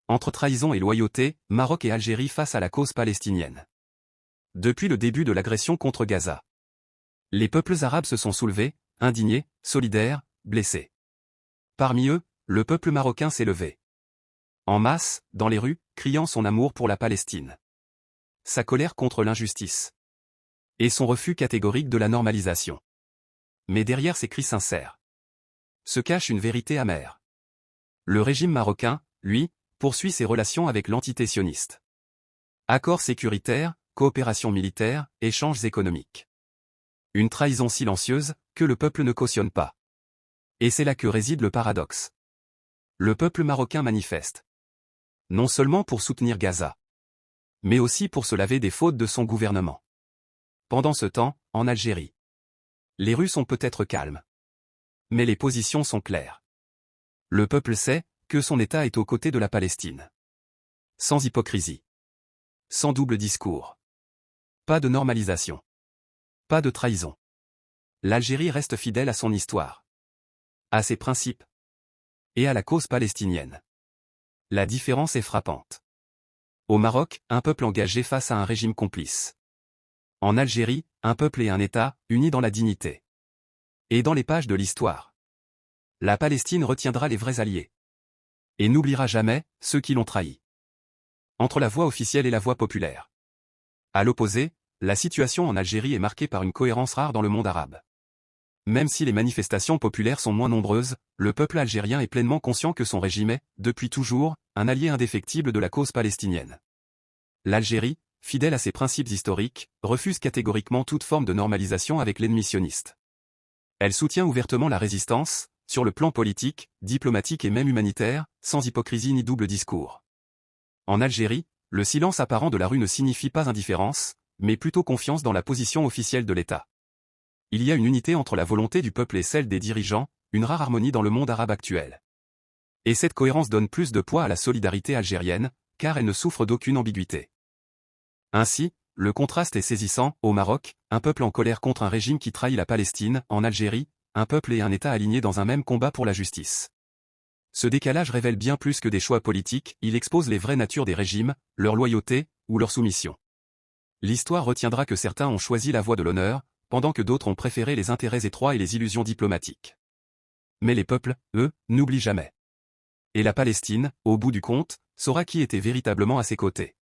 Entre trahison et loyauté, Maroc et Algérie face à la cause palestinienne. Depuis le début de l'agression contre Gaza, les peuples arabes se sont soulevés, indignés, solidaires, blessés. Parmi eux, le peuple marocain s'est levé. En masse, dans les rues, criant son amour pour la Palestine. Sa colère contre l'injustice. Et son refus catégorique de la normalisation. Mais derrière ces cris sincères, se cache une vérité amère. Le régime marocain, lui, poursuit ses relations avec l'entité sioniste. Accords sécuritaires, coopération militaire, échanges économiques. Une trahison silencieuse, que le peuple ne cautionne pas. Et c'est là que réside le paradoxe. Le peuple marocain manifeste. Non seulement pour soutenir Gaza, mais aussi pour se laver des fautes de son gouvernement. Pendant ce temps, en Algérie, les rues sont peut-être calmes. Mais les positions sont claires. Le peuple sait que son État est aux côtés de la Palestine. Sans hypocrisie. Sans double discours. Pas de normalisation. Pas de trahison. L'Algérie reste fidèle à son histoire. À ses principes. Et à la cause palestinienne. La différence est frappante. Au Maroc, un peuple engagé face à un régime complice. En Algérie, un peuple et un État, unis dans la dignité. Et dans les pages de l'histoire. La Palestine retiendra les vrais alliés. Et n'oubliera jamais ceux qui l'ont trahi. Entre la voix officielle et la voix populaire. À l'opposé, la situation en Algérie est marquée par une cohérence rare dans le monde arabe. Même si les manifestations populaires sont moins nombreuses, le peuple algérien est pleinement conscient que son régime est, depuis toujours, un allié indéfectible de la cause palestinienne. L'Algérie, fidèle à ses principes historiques, refuse catégoriquement toute forme de normalisation avec l'ennemi sioniste. Elle soutient ouvertement la résistance, sur le plan politique, diplomatique et même humanitaire, sans hypocrisie ni double discours. En Algérie, le silence apparent de la rue ne signifie pas indifférence, mais plutôt confiance dans la position officielle de l'État. Il y a une unité entre la volonté du peuple et celle des dirigeants, une rare harmonie dans le monde arabe actuel. Et cette cohérence donne plus de poids à la solidarité algérienne, car elle ne souffre d'aucune ambiguïté. Ainsi, le contraste est saisissant. Au Maroc, un peuple en colère contre un régime qui trahit la Palestine. En Algérie, un peuple et un État alignés dans un même combat pour la justice. Ce décalage révèle bien plus que des choix politiques, il expose les vraies natures des régimes, leur loyauté, ou leur soumission. L'histoire retiendra que certains ont choisi la voie de l'honneur, pendant que d'autres ont préféré les intérêts étroits et les illusions diplomatiques. Mais les peuples, eux, n'oublient jamais. Et la Palestine, au bout du compte, saura qui était véritablement à ses côtés.